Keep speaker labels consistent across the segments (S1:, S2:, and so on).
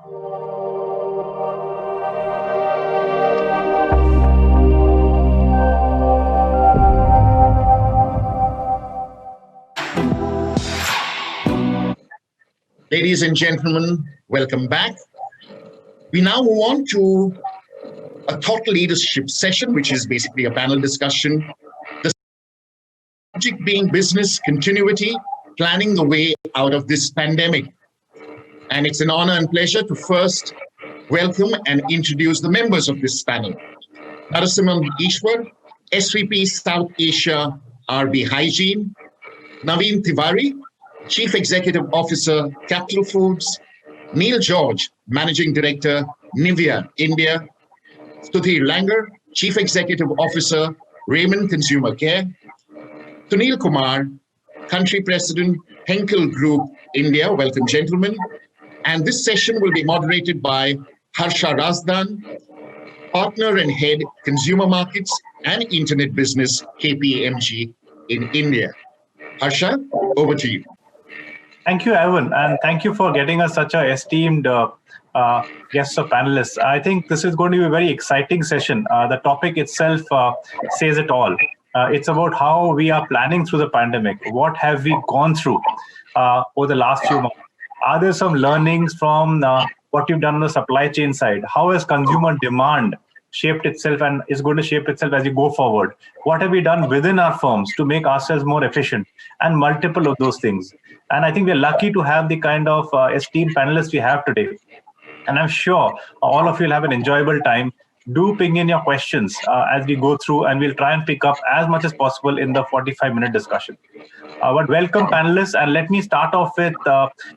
S1: Ladies and gentlemen, welcome back. We now move on to a thought leadership session, which is basically a panel discussion. The subject being business continuity, planning the way out of this pandemic. And it's an honor and pleasure to first welcome and introduce the members of this panel. Narasimhan Eswar, SVP South Asia RB Hygiene. Navin Tewari, Chief Executive Officer, Capital Foods. Neil George, Managing Director, NIVEA, India. Sudhir Langer, Chief Executive Officer, Raymond Consumer Care. Sunil Kumar, Country President, Henkel Group, India. Welcome, gentlemen. And this session will be moderated by Harsha Razdan, Partner and Head, Consumer Markets and Internet Business, KPMG in India. Harsha, over to you.
S2: Thank you, Evan, and thank you for getting us such a esteemed guests or panelists. I think this is going to be a very exciting session. The topic itself says it all. It's about how we are planning through the pandemic. What have we gone through over the last few months? Are there some learnings from what you've done on the supply chain side? How has consumer demand shaped itself and is going to shape itself as you go forward? What have we done within our firms to make ourselves more efficient? And multiple of those things. And I think we're lucky to have the kind of esteemed panelists we have today. And I'm sure all of you will have an enjoyable time. Do ping in your questions as we go through, and we'll try and pick up as much as possible in the 45-minute discussion. But welcome, panelists, and let me start off with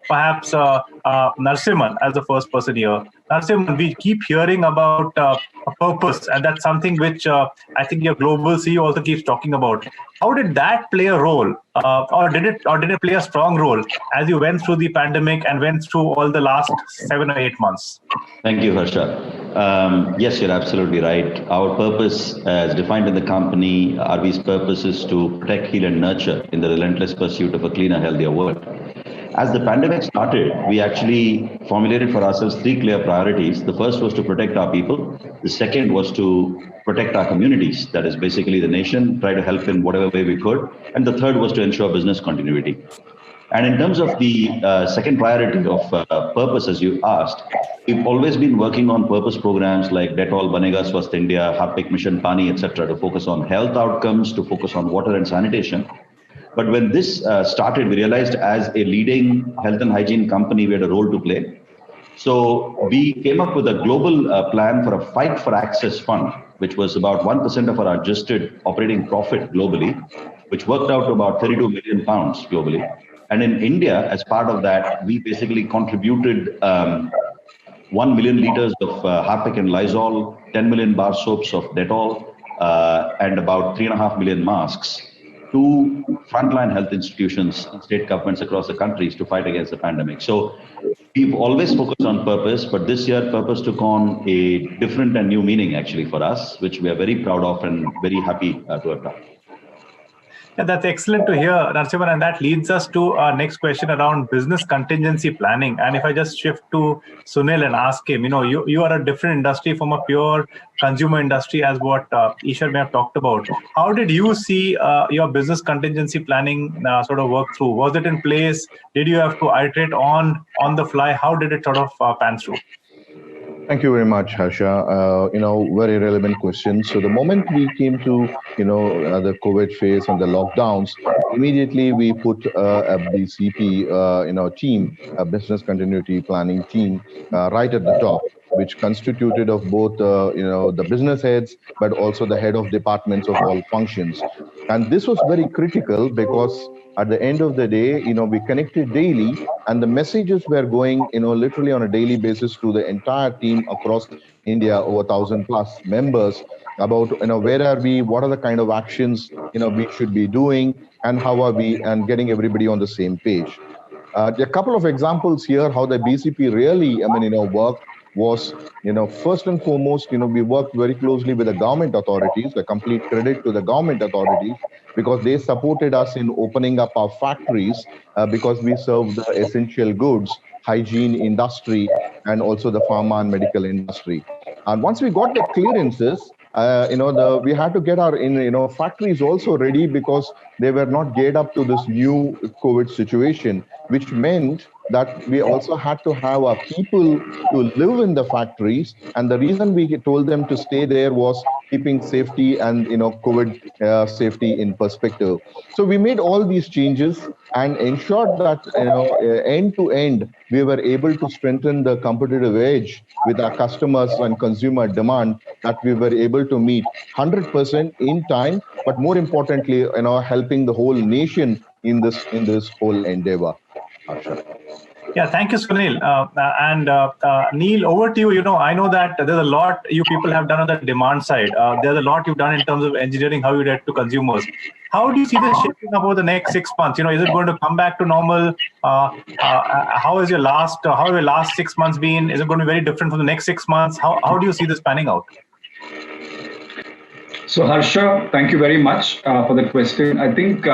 S2: perhaps Narasimhan as the first person here. Narasimhan, we keep hearing about a purpose, and that's something which I think your global CEO also keeps talking about. How did that play a role, or did it play a strong role as you went through the pandemic and went through all the last 7 or 8 months?
S3: Thank you, Harsha. Yes, you're absolutely right. Our purpose, as defined in the company, RV's purpose is to protect, heal, and nurture in the relentless pursuit of a cleaner, healthier world. As the pandemic started, we actually formulated for ourselves 3 clear priorities. The first was to protect our people. The second was to protect our communities, that is basically the nation, try to help in whatever way we could. And the third was to ensure business continuity. And in terms of the second priority of purpose, as you asked, we've always been working on purpose programs like Dettol, Banega Swasth India, Harpik Mission Pani, etc., to focus on health outcomes, to focus on water and sanitation. But when this started, we realized as a leading health and hygiene company, we had a role to play. So we came up with a global plan for a Fight for Access Fund, which was about 1% of our adjusted operating profit globally, which worked out to about 32 million pounds globally. And in India, as part of that, we basically contributed 1 million liters of Harpic and Lysol, 10 million bar soaps of Dettol, and about 3.5 million masks to frontline health institutions and state governments across the countries to fight against the pandemic. So we've always focused on purpose, but this year purpose took on a different and new meaning actually for us, which we are very proud of and very happy to have done.
S2: Yeah, that's excellent to hear, Narasimhan, and that leads us to our next question around business contingency planning. And if I just shift to Sunil and ask him, you are a different industry from a pure consumer industry, as what Eswar may have talked about. How did you see your business contingency planning sort of work through? Was it in place? Did you have to iterate on the fly? How did it sort of pan through?
S4: Thank you very much, Harsha. Very relevant question. So the moment we came to, the COVID phase and the lockdowns, immediately we put a BCP, team, a business continuity planning team, right at the top, which constituted of both, the business heads, but also the head of departments of all functions. And this was very critical because at the end of the day, we connected daily, and the messages were going, literally on a daily basis to the entire team across India, over 1,000 plus members, about, where are we, what are the kind of actions, we should be doing, and how are we, and getting everybody on the same page. There are a couple of examples here how the BCP really, worked was, first and foremost, we worked very closely with the government authorities, the complete credit to the government authorities, because they supported us in opening up our factories because we serve the essential goods. hygiene industry and also the pharma and medical industry. And once we got the clearances, we had to get our factories also ready because they were not geared up to this new COVID situation, which meant that we also had to have our people to live in the factories. And the reason we told them to stay there was keeping safety and COVID safety in perspective. So we made all these changes and ensured that end to end we were able to strengthen the competitive edge with our customers and consumer demand, that we were able to meet 100% in time, but more importantly, helping the whole nation in this whole endeavor. Harsha.
S2: Yeah, thank you, Sunil. Neil, over to you. I know that there's a lot you people have done on the demand side. There's a lot you've done in terms of engineering, how you get to consumers. How do you see this shaping up over the next 6 months? Is it going to come back to normal? How have your last 6 months been? Is it going to be very different from the next 6 months? How do you see this panning out?
S5: So Harsha, thank you very much for the question. I think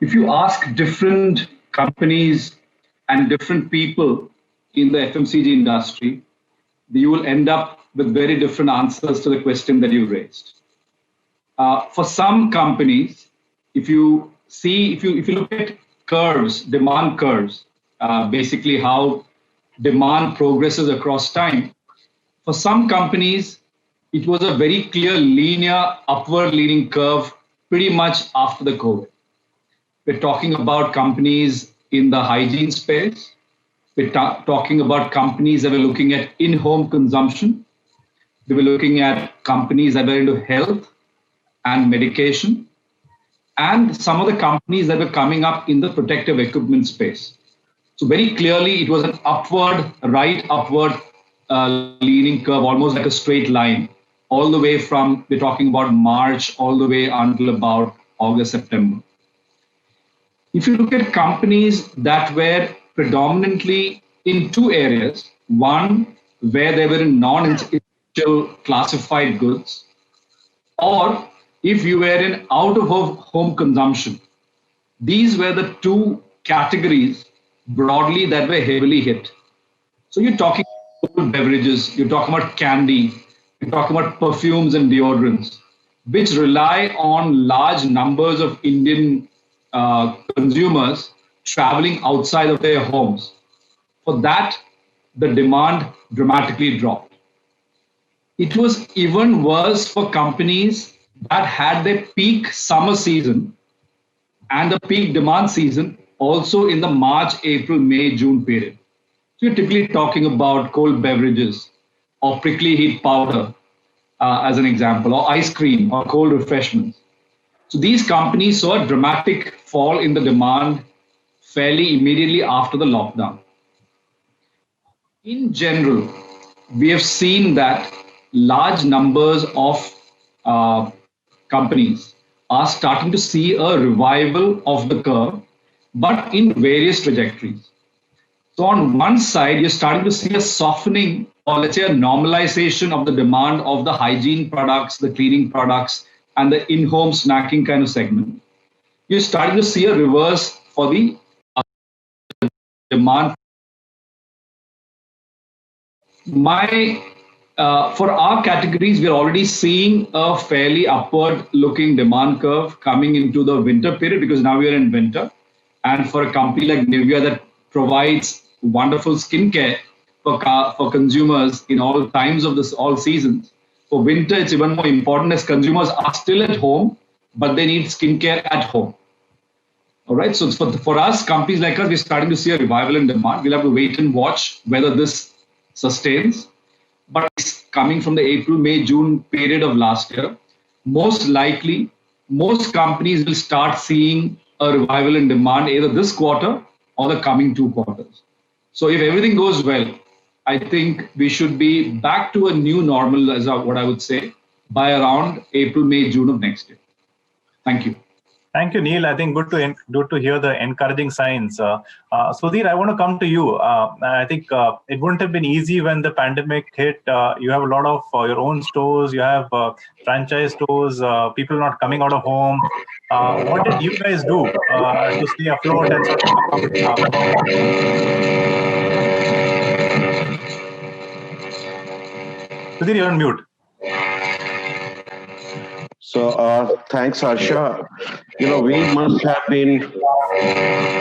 S5: if you ask different companies and different people in the FMCG industry, you will end up with very different answers to the question that you raised. For some companies, if you look at curves, demand curves, basically how demand progresses across time, for some companies, it was a very clear linear upward leaning curve pretty much after the COVID. We're talking about companies in the hygiene space. We're talking about companies that were looking at in-home consumption. We were looking at companies that were into health and medication, and some of the companies that were coming up in the protective equipment space. So very clearly, it was an right upward leaning curve, almost like a straight line, all the way from, we're talking about March, all the way until about August, September. If you look at companies that were predominantly in two areas, one, where they were in non-essential classified goods, or if you were in out-of-home consumption, these were the two categories broadly that were heavily hit. So you're talking about beverages, you're talking about candy, you're talking about perfumes and deodorants, which rely on large numbers of Indian consumers traveling outside of their homes. For that, the demand dramatically dropped. It was even worse for companies that had their peak summer season and the peak demand season also in the March, April, May, June period. So you're typically talking about cold beverages or prickly heat powder, as an example, or ice cream or cold refreshments. So these companies saw a dramatic fall in the demand fairly immediately after the lockdown. In general, we have seen that large numbers of companies are starting to see a revival of the curve, but in various trajectories. So on one side, you're starting to see a softening, or let's say a normalization of the demand of the hygiene products, the cleaning products, and the in-home snacking kind of segment. You're starting to see a reverse for the demand. For our categories, we're already seeing a fairly upward-looking demand curve coming into the winter period, because now we are in winter. And for a company like NIVEA that provides wonderful skincare for consumers in all times of all seasons, for winter, it's even more important as consumers are still at home, but they need skincare at home. All right. So for us, companies like us, we're starting to see a revival in demand. We'll have to wait and watch whether this sustains. But it's coming from the April, May, June period of last year. Most likely, most companies will start seeing a revival in demand either this quarter or the coming 2 quarters. So if everything goes well, I think we should be back to a new normal, as what I would say, by around April, May, June of next year. Thank you.
S2: Thank you, Neil. I think good to hear the encouraging signs. Sudhir, I want to come to you. I think it wouldn't have been easy when the pandemic hit. You have a lot of your own stores. You have franchise stores. People not coming out of home. What did you guys do to stay afloat and sort of Sudhir, you're on mute.
S6: So thanks, Harsha. We must have been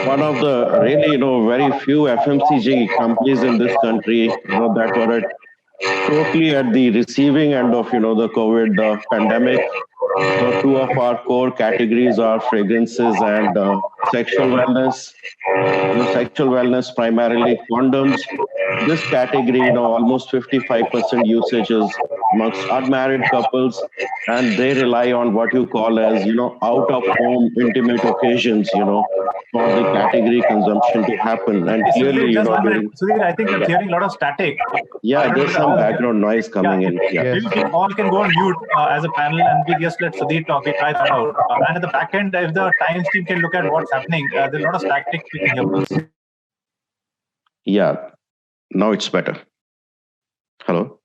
S6: one of the really, very few FMCG companies in this country, that were totally at the receiving end of, the COVID pandemic. So two of our core categories are fragrances and sexual wellness. Sexual wellness, primarily condoms. This category, almost 55% usage is amongst unmarried couples, and they rely on what you call as, out of home intimate occasions, for the category consumption to happen. And clearly,
S2: Sudhir, just 1 minute.
S6: during,
S2: Sudhir, I think you're hearing a lot of static.
S6: yeah, there's some background noise coming in. Yeah.
S2: We all can go on mute as a panel, and we just let Sudhir talk. We try that out. And at the back end, if the time stream can look at what's happening, there's a lot of static we can hear from us.
S6: Yeah, now it's better. Hello.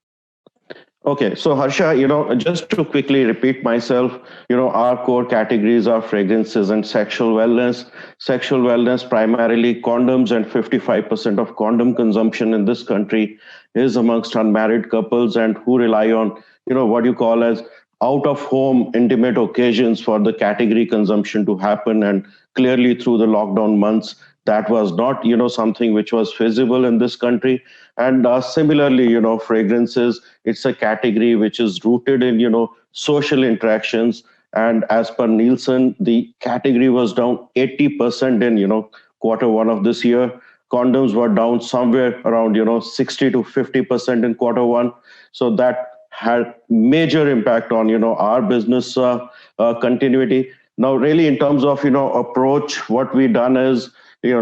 S6: Okay, so Harsha, just to quickly repeat myself, our core categories are fragrances and sexual wellness. Sexual wellness, primarily condoms, and 55% of condom consumption in this country is amongst unmarried couples and who rely on, what you call as out of home intimate occasions for the category consumption to happen. And clearly through the lockdown months, that was not, something which was feasible in this country. And similarly, fragrances, it's a category which is rooted in, social interactions. And as per Nielsen, the category was down 80% in, Q1 of this year. Condoms were down somewhere around, 60 to 50% in Q1. So that had major impact on, our business continuity. Now, really, in terms of, approach, what we done is, the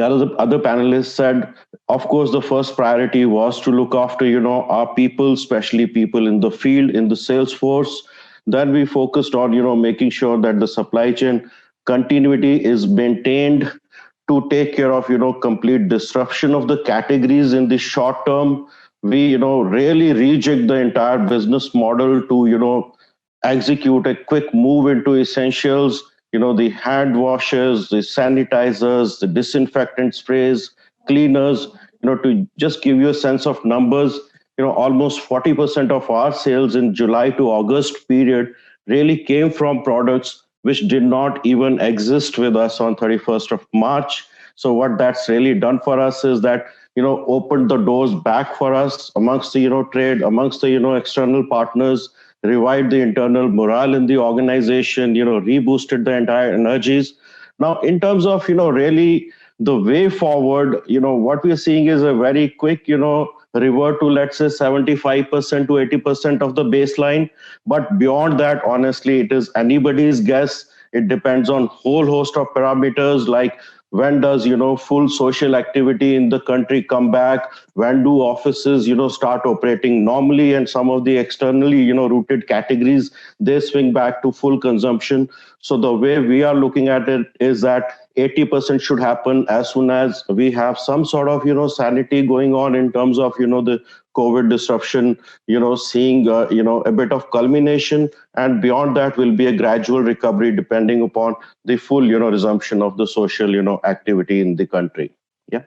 S6: other panelists said, of course, the first priority was to look after, our people, especially people in the field, in the sales force. Then we focused on, making sure that the supply chain continuity is maintained to take care of, complete disruption of the categories in the short term. We, really rejig the entire business model to, execute a quick move into essentials. The hand washes, the sanitizers, the disinfectant sprays, cleaners, to just give you a sense of numbers, almost 40% of our sales in July to August period really came from products which did not even exist with us on 31st of March. So what that's really done for us is that, opened the doors back for us amongst the, trade, amongst the, external partners, revived the internal morale in the organization, reboosted the entire energies. Now, in terms of, really the way forward, what we're seeing is a very quick, revert to, let's say, 75% to 80% of the baseline. But beyond that, honestly, it is anybody's guess. It depends on whole host of parameters like when does, full social activity in the country come back? When do offices, start operating normally? And some of the externally, rooted categories, they swing back to full consumption. So the way we are looking at it is that 80% should happen as soon as we have some sort of, sanity going on in terms of, the COVID disruption, seeing, a bit of culmination. And beyond that will be a gradual recovery depending upon the full, resumption of the social, activity in the country. Yeah.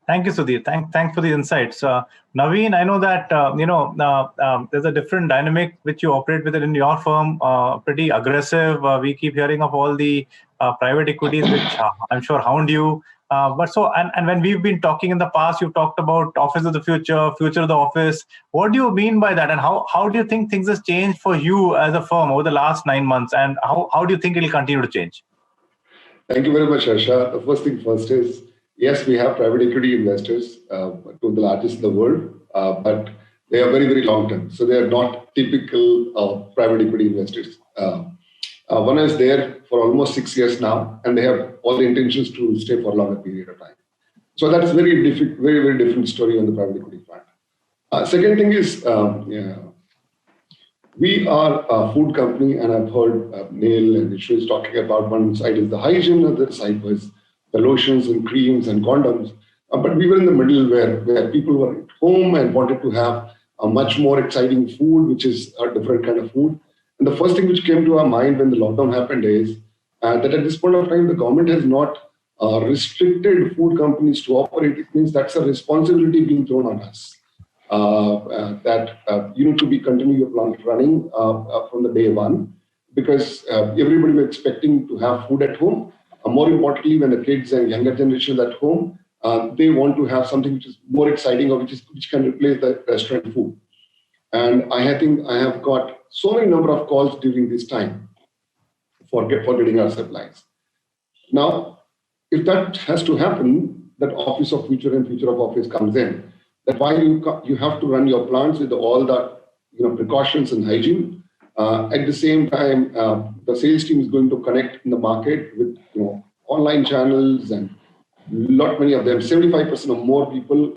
S2: Thank you, Sudhir. Thanks for the insights. Navin, I know that, there's a different dynamic which you operate with it in your firm, pretty aggressive. We keep hearing of all the private equities, which I'm sure hound you. And when we've been talking in the past, you've talked about office of the future, future of the office. What do you mean by that? And how do you think things has changed for you as a firm over the last 9 months? And how do you think it'll continue to change?
S7: Thank you very much, Harsha. The first thing first is, yes, we have private equity investors, two of the largest in the world, but they are very, very long term. So they are not typical private equity investors. One is there for almost 6 years now, and they have all the intentions to stay for a longer period of time. So that's very, very different story on the private equity front. Second thing is, we are a food company, and I've heard Neil and Ishu is talking about one side is the hygiene, the other side was the lotions and creams and condoms. But we were in the middle where people were at home and wanted to have a much more exciting food, which is a different kind of food. And the first thing which came to our mind when the lockdown happened is that at this point of time, the government has not restricted food companies to operate. It means that's a responsibility being thrown on us. that you need to be continue your plant running from the day one, because everybody was expecting to have food at home. More importantly, when the kids and younger generation at home, they want to have something which is more exciting or which can replace the restaurant food. And I think I have got so many number of calls during this time for getting our supplies. Now, if that has to happen, that office of future and future of office comes in. That why you have to run your plants with all the precautions and hygiene. At the same time, the sales team is going to connect in the market with online channels, and many of them, 75% or more people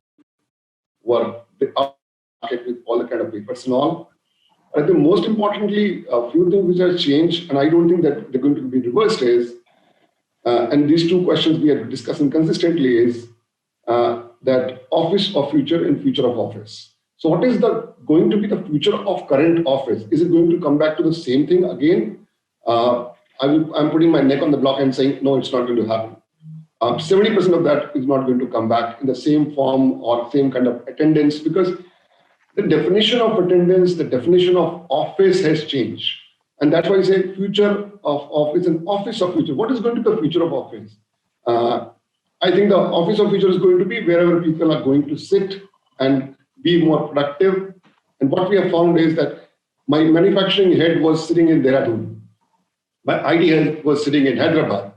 S7: were out with all the kind of papers and all. I think most importantly, a few things which have changed, and I don't think that they're going to be reversed is, and these two questions we are discussing consistently is that office of future and future of office. So what is going to be the future of current office? Is it going to come back to the same thing again? I'm putting my neck on the block and saying, no, it's not going to happen. 70% of that is not going to come back in the same form or same kind of attendance, because the definition of attendance, the definition of office has changed. And that's why I say future of office and office of future. What is going to be the future of office? I think the office of future is going to be wherever people are going to sit and be more productive. And what we have found is that my manufacturing head was sitting in Dehradun. My ID head was sitting in Hyderabad.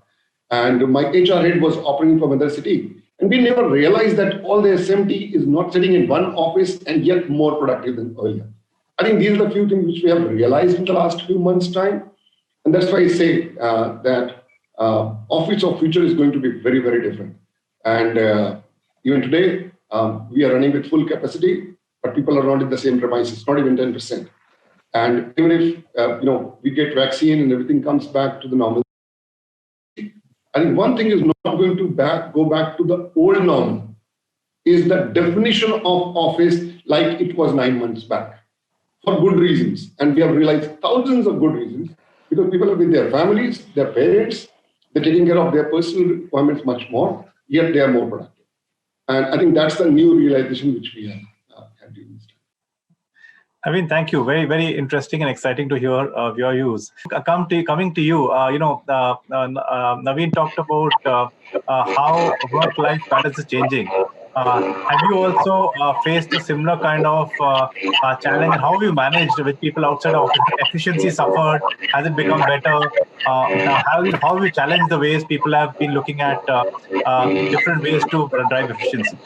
S7: And my HR head was operating from another city. And we never realized that all the SMT is not sitting in one office and yet more productive than earlier. I think these are the few things which we have realized in the last few months' time. And that's why I say that office of future is going to be very, very different. And even today, we are running with full capacity, but people are not in the same premises, not even 10%. And even if we get vaccine and everything comes back to the normal, I think one thing is not going to go back to the old norm is the definition of office like it was 9 months back, for good reasons. And we have realized thousands of good reasons, because people are with their families, their parents, they're taking care of their personal requirements much more, yet they are more productive. And I think that's the new realization which we have had during this time.
S2: Navin, thank you. Very, very interesting and exciting to hear your views. Coming to you, Navin talked about how work-life balance is changing. Have you also faced a similar kind of challenge? And how have you managed with people outside of efficiency suffered? Has it become better? How have you challenged the ways people have been looking at different ways to drive efficiency?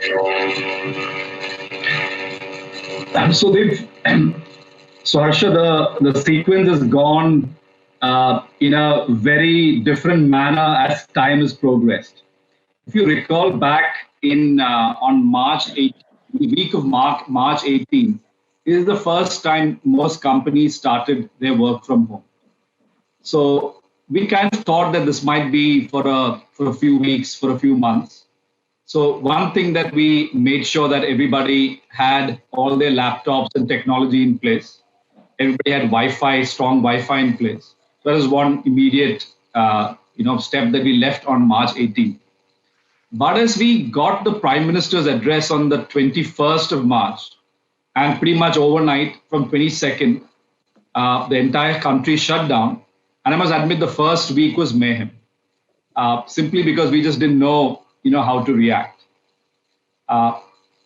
S5: So Harsha, the sequence has gone in a very different manner as time has progressed. If you recall back on March 18, the week of March 18, this is the first time most companies started their work from home. So we kind of thought that this might be for a few weeks, for a few months. So one thing that we made sure that everybody had all their laptops and technology in place. Everybody had Wi-Fi, strong Wi-Fi in place. So that is one immediate step that we left on March 18th. But as we got the Prime Minister's address on the 21st of March, and pretty much overnight from 22nd, the entire country shut down. And I must admit the first week was mayhem, simply because we just didn't know how to react.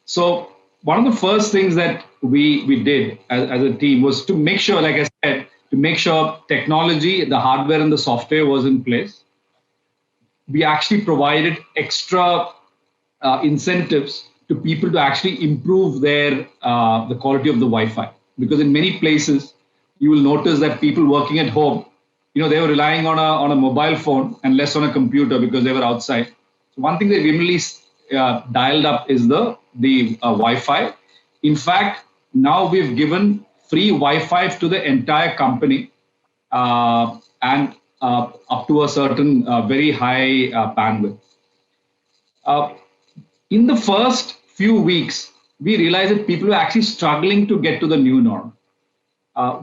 S5: So one of the first things that we did as a team was to make sure, like I said, to make sure technology, the hardware and the software was in place. We actually provided extra incentives to people to actually improve the quality of the Wi-Fi. Because in many places, you will notice that people working at home, they were relying on a mobile phone and less on a computer because they were outside. So one thing that we really dialed up is the Wi-Fi. In fact, now we've given free Wi-Fi to the entire company and up to a certain very high bandwidth. In the first few weeks, we realized that people were actually struggling to get to the new norm.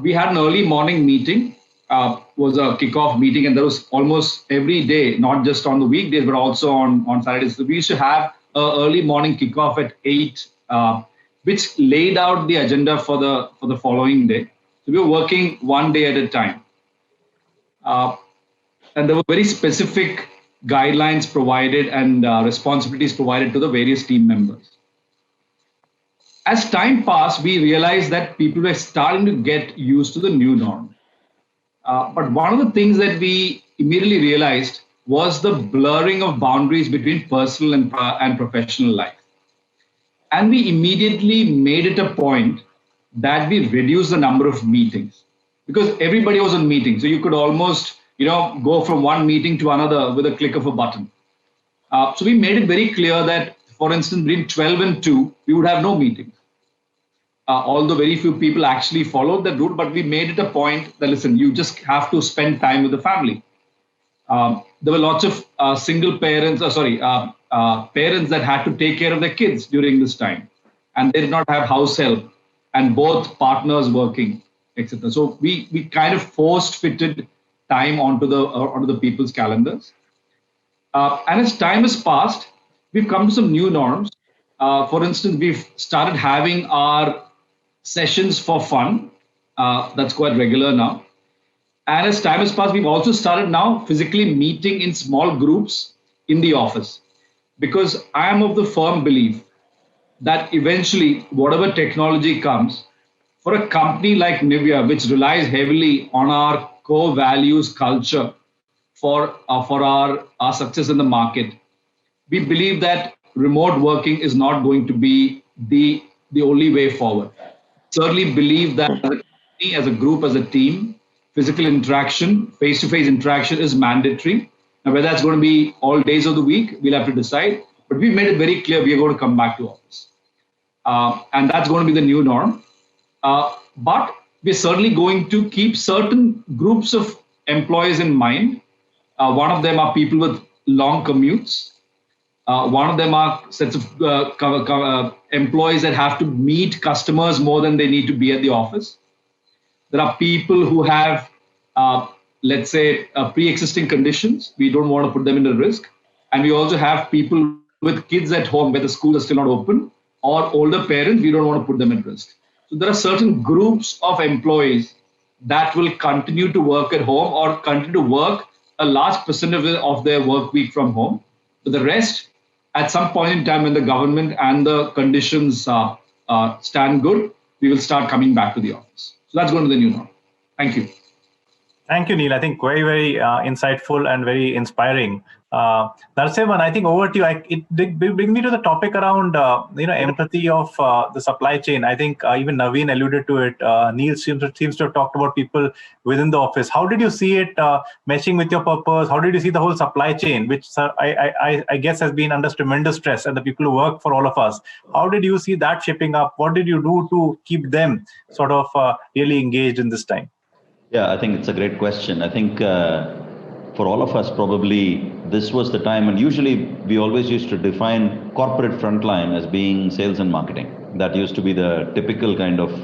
S5: We had an early morning meeting, was a kickoff meeting, and there was almost every day, not just on the weekdays, but also on Saturdays. So we used to have an early morning kickoff at 8 which laid out the agenda for the following day. So we were working one day at a time. And there were very specific guidelines provided and responsibilities provided to the various team members. As time passed, we realized that people were starting to get used to the new norm. But one of the things that we immediately realized was the blurring of boundaries between personal and professional life. And we immediately made it a point that we reduce the number of meetings because everybody was on meetings. So you could almost, go from one meeting to another with a click of a button. So we made it very clear that, for instance, between 12 and 2, we would have no meetings. Although very few people actually followed that route, but we made it a point that, listen, you just have to spend time with the family. There were lots of single parents, parents that had to take care of their kids during this time, and they did not have house help, and both partners working, etc. So we kind of forced fitted time onto the people's calendars. And as time has passed, we've come to some new norms. For instance, we've started having our sessions for fun. That's quite regular now. And as time has passed, we've also started now physically meeting in small groups in the office. Because I am of the firm belief that eventually, whatever technology comes, for a company like NIVEA, which relies heavily on our core values culture for our success in the market, we believe that remote working is not going to be the only way forward. Certainly believe that as a company, as a group, as a team, physical interaction, face-to-face interaction is mandatory. Now, whether that's going to be all days of the week, we'll have to decide. But we've made it very clear we are going to come back to office. And that's going to be the new norm. But we're certainly going to keep certain groups of employees in mind. One of them are people with long commutes. One of them are sets of employees that have to meet customers more than they need to be at the office. There are people who have, let's say, pre-existing conditions. We don't want to put them into risk. And we also have people with kids at home where the schools are still not open, or older parents, we don't want to put them at risk. So there are certain groups of employees that will continue to work at home or continue to work a large percentage of their work week from home. But the rest, at some point in time when the government and the conditions stand good, we will start coming back to the office. So that's going to be the new norm. Thank you.
S2: Thank you, Neil. I think very, very insightful and very inspiring. Narasimhan, I think over to you. It brings me to the topic around empathy of the supply chain. I think even Navin alluded to it. Neil seems to have talked about people within the office. How did you see it meshing with your purpose? How did you see the whole supply chain, which I guess has been under tremendous stress, and the people who work for all of us? How did you see that shaping up? What did you do to keep them sort of really engaged in this time?
S3: Yeah, I think it's a great question. I think for all of us, probably this was the time, and usually we always used to define corporate frontline as being sales and marketing. That used to be the typical kind of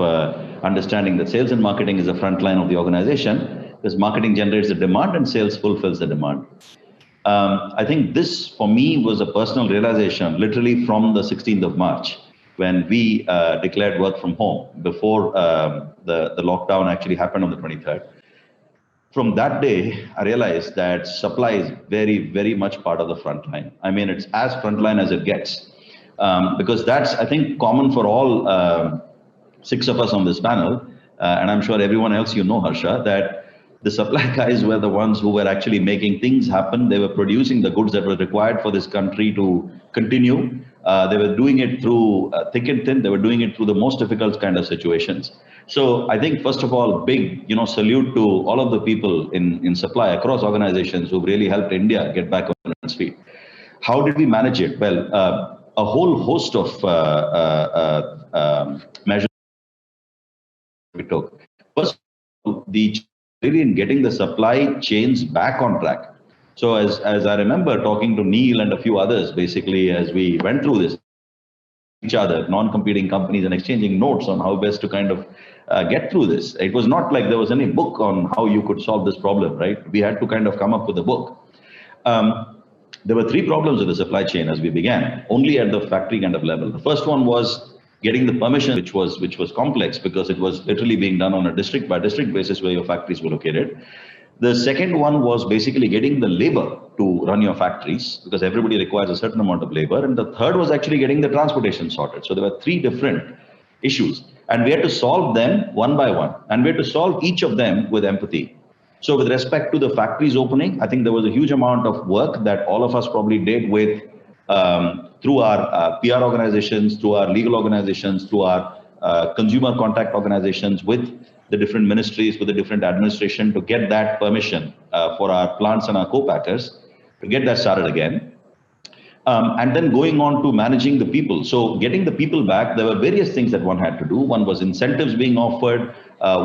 S3: understanding that sales and marketing is the front line of the organization, because marketing generates the demand and sales fulfills the demand. I think this, for me, was a personal realization, literally from the 16th of March, when we declared work from home before the lockdown actually happened on the 23rd. From that day, I realized that supply is very, very much part of the front line. I mean, it's as front line as it gets, because that's, I think, common for all 6 of us on this panel, and I'm sure everyone else Harsha, that the supply guys were the ones who were actually making things happen. They were producing the goods that were required for this country to continue. They were doing it through thick and thin. They were doing it through the most difficult kind of situations. So I think, first of all, big salute to all of the people in supply across organizations who've really helped India get back on its feet. How did we manage it? Well, a whole host of measures we took. First, really in getting the supply chains back on track. So as I remember talking to Neil and a few others, basically, as we went through this, each other, non-competing companies, and exchanging notes on how best to kind of get through this. It was not like there was any book on how you could solve this problem, right? We had to kind of come up with a book. There were 3 problems with the supply chain as we began, only at the factory kind of level. The first one was getting the permission, which was complex because it was literally being done on a district by district basis where your factories were located. The second one was basically getting the labor to run your factories, because everybody requires a certain amount of labor. And the third was actually getting the transportation sorted. So there were three different issues, and we had to solve them one by one, and we had to solve each of them with empathy. So with respect to the factories opening, I think there was a huge amount of work that all of us probably did with through our PR organizations, through our legal organizations, through our consumer contact organizations, with the different ministries, with the different administration, to get that permission for our plants and our co-packers to get that started again. And then going on to managing the people. So getting the people back, there were various things that one had to do. One was incentives being offered.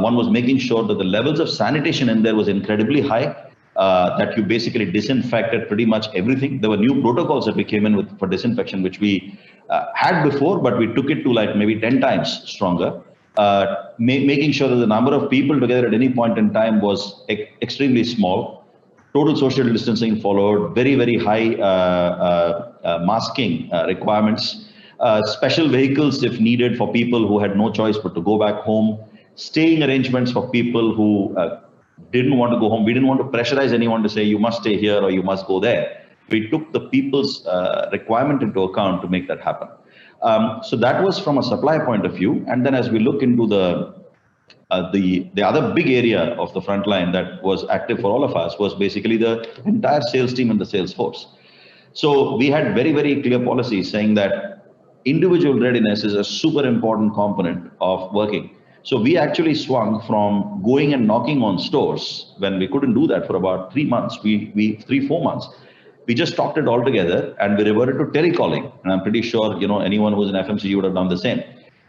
S3: One was making sure that the levels of sanitation in there was incredibly high, that you basically disinfected pretty much everything. There were new protocols that we came in with for disinfection, which we had before, but we took it to like maybe 10 times stronger. Making sure that the number of people together at any point in time was extremely small. Total social distancing followed, very, very high masking requirements, special vehicles if needed for people who had no choice but to go back home, staying arrangements for people who didn't want to go home. We didn't want to pressurize anyone to say, you must stay here or you must go there. We took the people's requirement into account to make that happen. So that was from a supply point of view. And then as we look into the other big area of the front line that was active for all of us was basically the entire sales team and the sales force. So we had very, very clear policies saying that individual readiness is a super important component of working. So we actually swung from going and knocking on stores when we couldn't do that for about 3 months, 4 months. We just stopped it altogether and we reverted to telecalling. And I'm pretty sure, anyone who's in FMCG would have done the same.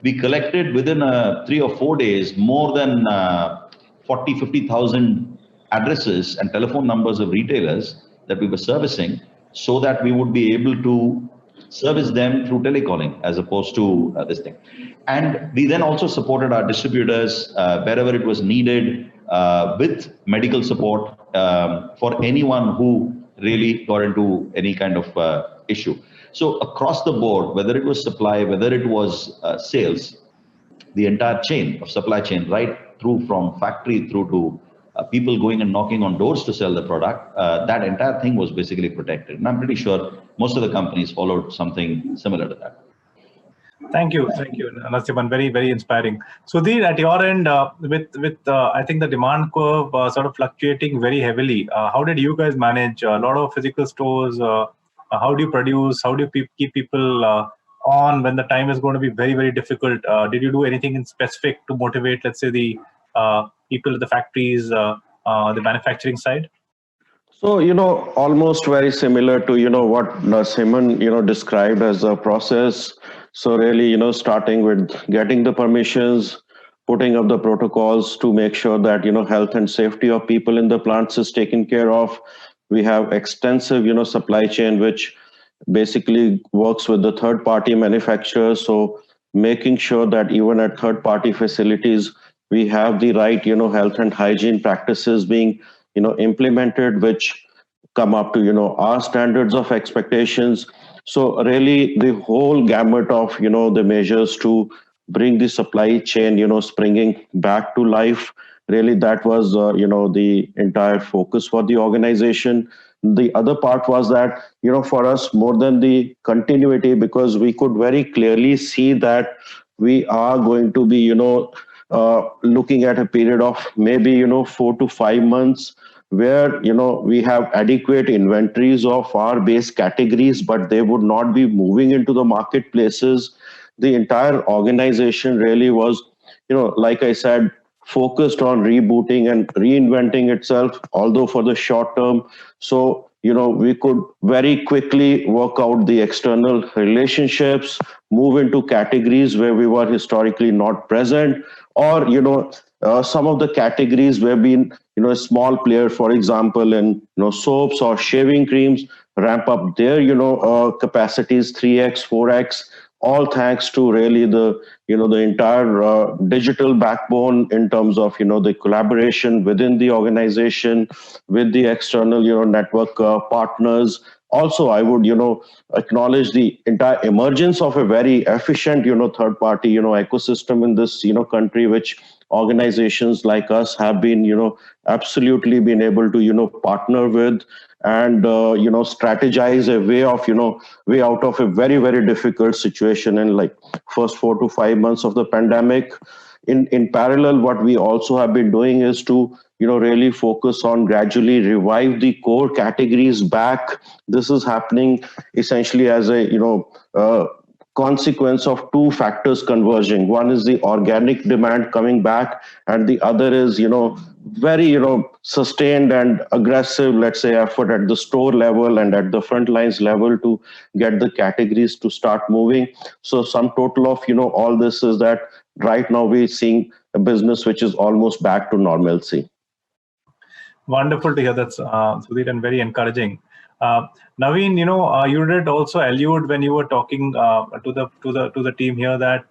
S3: We collected within 3 or 4 days more than 40, 50,000 addresses and telephone numbers of retailers that we were servicing, so that we would be able to service them through telecalling as opposed to this thing. And we then also supported our distributors wherever it was needed with medical support for anyone who really got into any kind of issue. So across the board, whether it was supply, whether it was sales, the entire chain of supply chain, right through from factory through to people going and knocking on doors to sell the product, that entire thing was basically protected. And I'm pretty sure most of the companies followed something similar to that.
S2: Thank you, Narasimhan. Very, very inspiring. Sudhir, at your end, with I think the demand curve sort of fluctuating very heavily, how did you guys manage a lot of physical stores? How do you produce? How do you keep people on when the time is going to be very, very difficult? Did you do anything in specific to motivate, let's say, the people at the factories, the manufacturing side?
S6: So, almost very similar to, what Narasimhan, described as a process. So really, starting with getting the permissions, putting up the protocols to make sure that, health and safety of people in the plants is taken care of. We have extensive, supply chain, which basically works with the third-party manufacturers. So making sure that even at third-party facilities, we have the right, health and hygiene practices being, implemented, which come up to, our standards of expectations. So really the whole gamut of, the measures to bring the supply chain, springing back to life, really that was, the entire focus for the organization. The other part was that, for us, more than the continuity, because we could very clearly see that we are going to be, looking at a period of maybe, 4 to 5 months where, we have adequate inventories of our base categories, but they would not be moving into the marketplaces. The entire organization really was, like I said, focused on rebooting and reinventing itself, although for the short term. So, we could very quickly work out the external relationships, move into categories where we were historically not present, or, some of the categories where been, a small player, for example, in, soaps or shaving creams, ramp up their, capacities 3x, 4x, all thanks to really the, the entire digital backbone in terms of, the collaboration within the organization with the external, network partners, Also, I would, acknowledge the entire emergence of a very efficient, third-party, ecosystem in this, country, which organizations like us have been, absolutely been able to, partner with and, strategize a way out of a very, very difficult situation in like first 4 to 5 months of the pandemic. In parallel, what we also have been doing is to really focus on gradually revive the core categories back. This is happening essentially as a consequence of two factors converging. One is the organic demand coming back, and the other is very sustained and aggressive, let's say, effort at the store level and at the front lines level to get the categories to start moving. So sum total of all this is that right now we're seeing a business which is almost back to normalcy.
S2: Wonderful to hear that, Sudhir, and very encouraging. Navin, you did also allude when you were talking to the team here that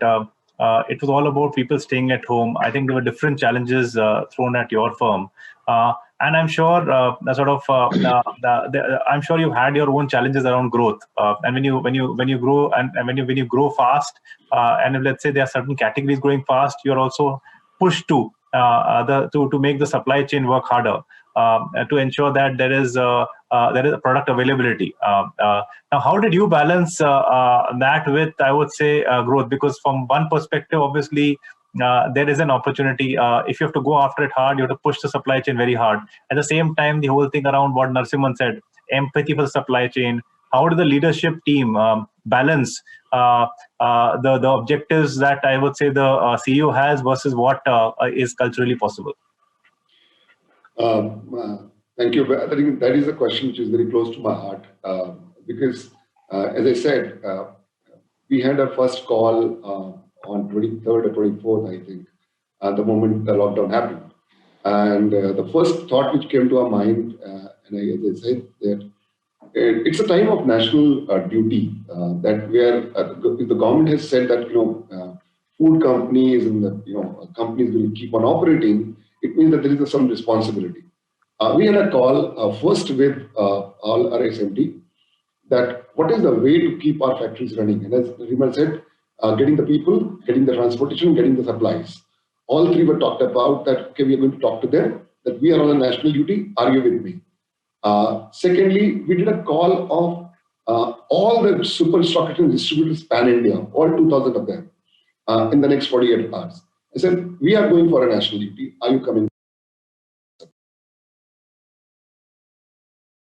S2: it was all about people staying at home. I think there were different challenges thrown at your firm, and I'm sure I'm sure you had your own challenges around growth. And when you grow and when you grow fast, and if, let's say there are certain categories growing fast, you're also pushed to make the supply chain work harder. To ensure that there is a product availability. Now, how did you balance that with, I would say, growth? Because from one perspective, obviously, there is an opportunity. If you have to go after it hard, you have to push the supply chain very hard. At the same time, the whole thing around what Narasimhan said, empathy for the supply chain. How did the leadership team balance the objectives that I would say the CEO has versus what is culturally possible?
S7: Thank you. I think that is a question which is very close to my heart because, as I said, we had our first call on 23rd or 24th, I think, at the moment the lockdown happened. And the first thought which came to our mind, and as I said, that it's a time of national duty that if the government has said that food companies and the companies will keep on operating, it means that there is some responsibility. We had a call first with all our SMT that what is the way to keep our factories running? And as Raymond said, getting the people, getting the transportation, getting the supplies. All three were talked about that, okay, we are going to talk to them, that we are on a national duty, are you with me? Secondly, we did a call of all the super stock exchange distributors pan-India, all 2,000 of them, in the next 48 hours. I said, we are going for a national duty. Are you coming?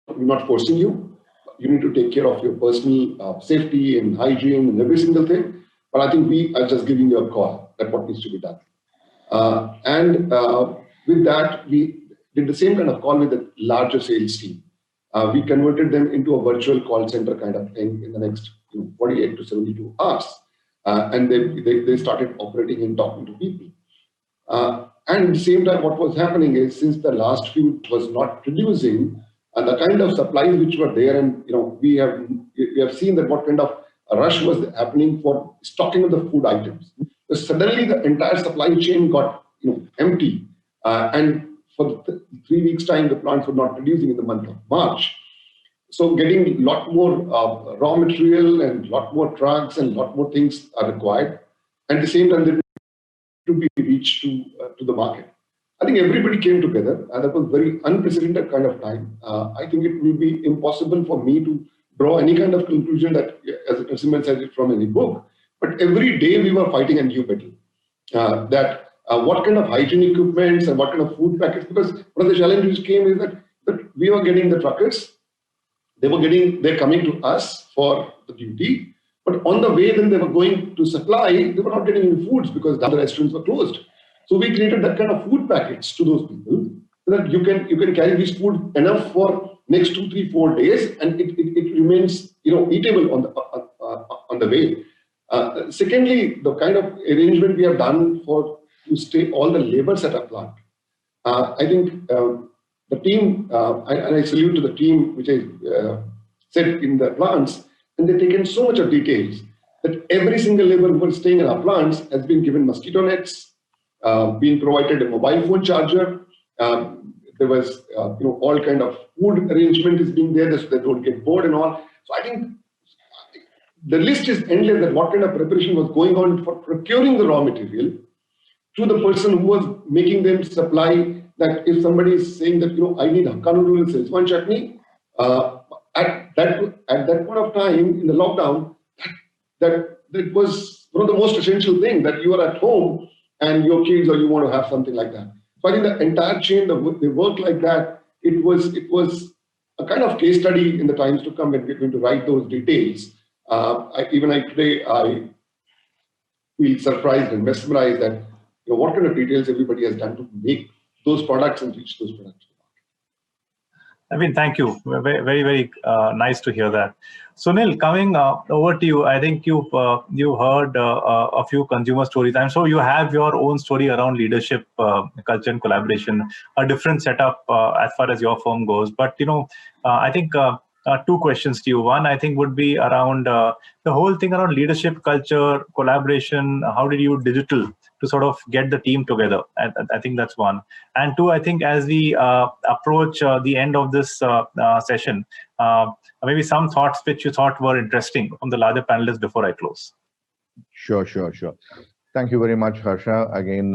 S7: We're not forcing you. You need to take care of your personal safety and hygiene and every single thing. But I think we are just giving you a call that what needs to be done. With that, we did the same kind of call with the larger sales team. We converted them into a virtual call center kind of thing in the next 48 to 72 hours. And they started operating and talking to people. And at the same time, what was happening is since the last few was not producing, and the kind of supplies which were there, and we have seen that what kind of a rush was happening for stocking of the food items. So suddenly, the entire supply chain got empty, and for 3 weeks' time, the plants were not producing in the month of March. So getting a lot more raw material and a lot more trucks and a lot more things are required. At the same time, they to be reached to the market. I think everybody came together, and that was very unprecedented kind of time. I think it will be impossible for me to draw any kind of conclusion that, as Narasimhan said it from any book, but every day we were fighting a new battle. What kind of hygiene equipments and what kind of food packets, because one of the challenges came is that we were getting the truckers, they're coming to us for the duty, but on the way when they were going to supply, they were not getting any foods because the other restaurants were closed. So we created that kind of food packets to those people so that you can carry this food enough for next 2, 3, 4 days, and it remains eatable on the way. Secondly, the kind of arrangement we have done to stay all the labors at our plant. I think the team, and I salute to the team which I said in the plants, and they've taken so much of details that every single labor who was staying in our plants has been given mosquito nets, being provided a mobile phone charger. there was all kind of food arrangement is being there so they don't get bored and all. So I think the list is endless that what kind of preparation was going on for procuring the raw material to the person who was making them supply. That if somebody is saying that I need hakka noodle and Szechuan chutney, at that point of time in the lockdown, that was one of the most essential thing, that you are at home and your kids or you want to have something like that. So I think the entire chain, they work like that. It was a kind of case study in the times to come when we're going to write those details. Today I feel surprised and mesmerized that what kind of details everybody has done to make those products and reach those products.
S2: I mean, thank you. Very, very nice to hear that. Sunil, coming over to you, I think you've heard a few consumer stories. I'm sure you have your own story around leadership, culture, and collaboration. A different setup as far as your firm goes. But I think two questions to you. One, I think, would be around the whole thing around leadership, culture, collaboration. How did you digital to sort of get the team together? I think that's one. And two, I think as we approach the end of this session, maybe some thoughts which you thought were interesting from the larger panelists before I close.
S4: Sure. Thank you very much, Harsha. Again,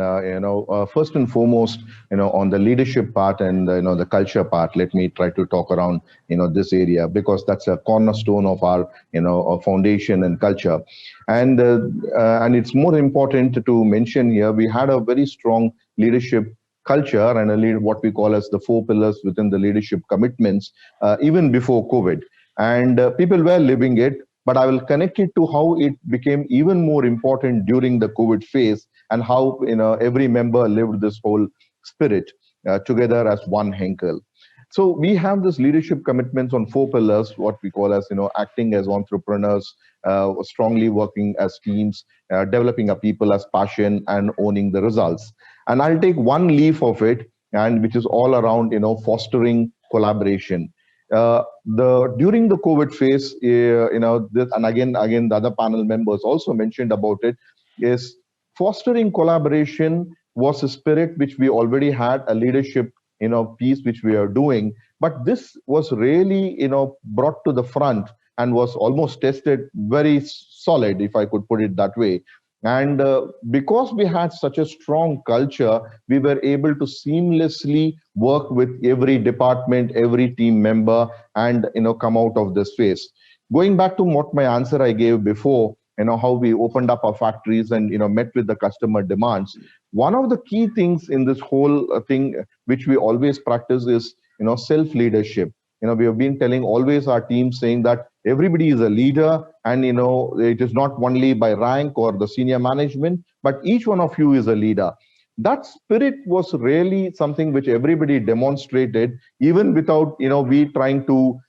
S4: first and foremost, on the leadership part and the culture part, let me try to talk around this area, because that's a cornerstone of our our foundation and culture, and it's more important to mention here. We had a very strong leadership culture and what we call as the 4 pillars within the leadership commitments, even before COVID, and people were living it. But I will connect it to how it became even more important during the COVID phase, and how every member lived this whole spirit together as one Henkel. So we have this leadership commitments on 4 pillars, what we call as acting as entrepreneurs, strongly working as teams, developing our people as passion, and owning the results. And I'll take one leaf of it, and which is all around fostering collaboration. During the COVID phase, and again, the other panel members also mentioned about it, is fostering collaboration was a spirit which we already had, a leadership, piece which we are doing. But this was really, brought to the front and was almost tested very solid, if I could put it that way. And because we had such a strong culture, we were able to seamlessly work with every department, every team member, and come out of this phase. Going back to what my answer I gave before, how we opened up our factories and met with the customer demands. One of the key things in this whole thing, which we always practice, is self-leadership. We have been telling always our team, saying that everybody is a leader, and it is not only by rank or the senior management, but each one of you is a leader. That spirit was really something which everybody demonstrated, even without we trying to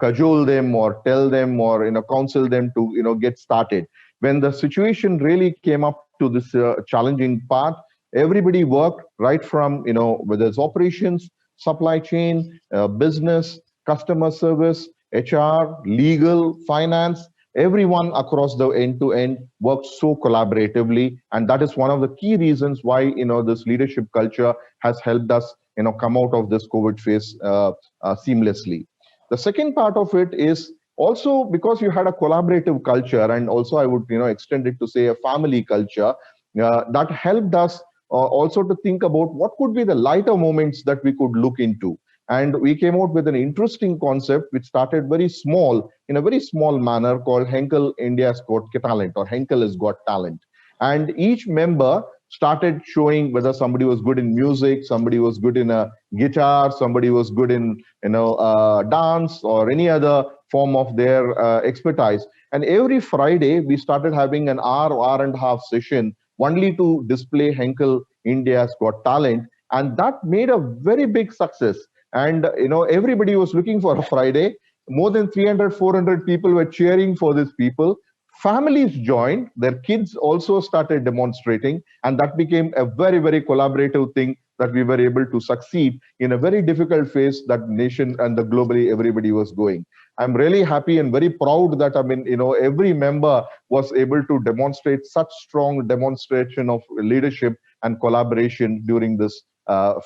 S4: cajole them or tell them or counsel them to get started. When the situation really came up to this challenging part, everybody worked right from whether it's operations, supply chain, business, customer service, HR, legal, finance, everyone across the end-to-end worked so collaboratively. And that is one of the key reasons why, this leadership culture has helped us, come out of this COVID phase seamlessly. The second part of it is also because you had a collaborative culture, and also I would, extend it to say a family culture, that helped us also to think about what could be the lighter moments that we could look into. And we came out with an interesting concept which started very small, in a very small manner, called Henkel India's Got Talent, or Henkel has Got Talent. And each member started showing whether somebody was good in music, somebody was good in a guitar, somebody was good in dance, or any other form of their expertise. And every Friday we started having an hour and a half session only to display Henkel India's Got Talent, and that made a very big success. And everybody was looking for a Friday. More than 300-400 people were cheering for these people. Families joined, their kids also started demonstrating, and that became a very, very collaborative thing that we were able to succeed in a very difficult phase that nation and the globally everybody was going. I'm really happy and very proud that every member was able to demonstrate such strong demonstration of leadership and collaboration during this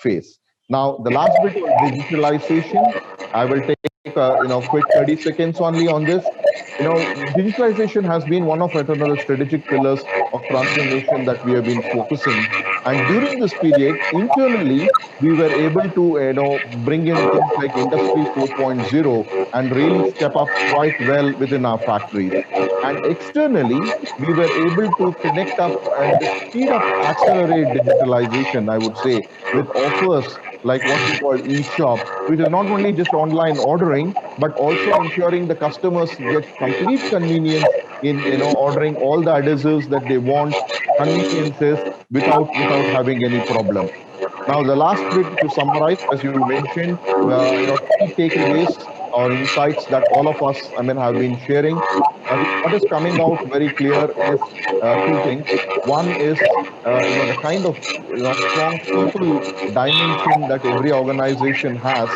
S4: phase. Now, the last bit was digitalization. I will take quick 30 seconds only on this. Digitalization has been one of another strategic pillars of transformation that we have been focusing. And during this period, internally, we were able to bring in things like Industry 4.0 and really step up quite well within our factories. And externally, we were able to connect up and speed up, accelerate digitalization, I would say, with offers like what we call e-shop, which is not only just online ordering, but also ensuring the customers get complete convenience in ordering all the adhesives that they want, conveniences without having any problem. Now, the last bit to summarize, as you mentioned, key takeaways or insights that all of us, have been sharing. I think what is coming out very clear is two things. One is, the kind of strong people dimension that every organization has,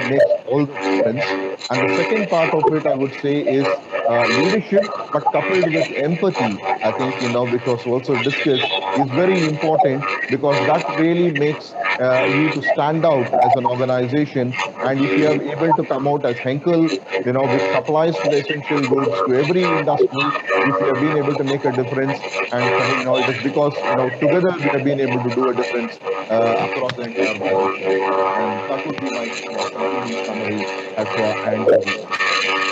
S4: makes all the difference. And the second part of it, I would say, is leadership, but coupled with empathy. I think which was also discussed, is very important because that really makes you to stand out as an organization. And if you are able to come out as Henkel, which supplies the essential goods to every industry, if you have been able to make a difference, and it is because together we have been able to do a difference across the entire value chain. And that would be my concluding summary, Harsha, and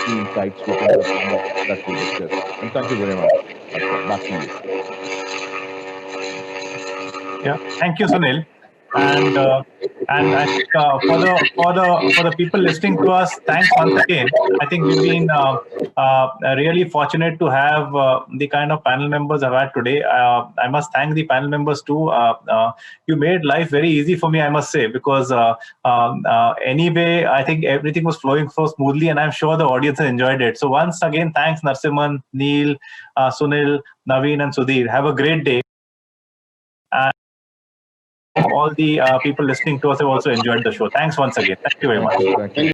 S4: key insights within the panel that we discussed. And thank you very much, Harsha. Back to you.
S2: Yeah, thank you, Sunil. And I think for the people listening to us, thanks once again. I think we've been really fortunate to have the kind of panel members I've had today. I must thank the panel members too. You made life very easy for me, I must say, because anyway, I think everything was flowing so smoothly, and I'm sure the audience has enjoyed it. So once again, thanks Narasimhan, Neil, Sunil, Navin, and Sudhir. Have a great day. And all the people listening to us have also enjoyed the show. Thanks once again. Thank you very much.
S4: Thank you.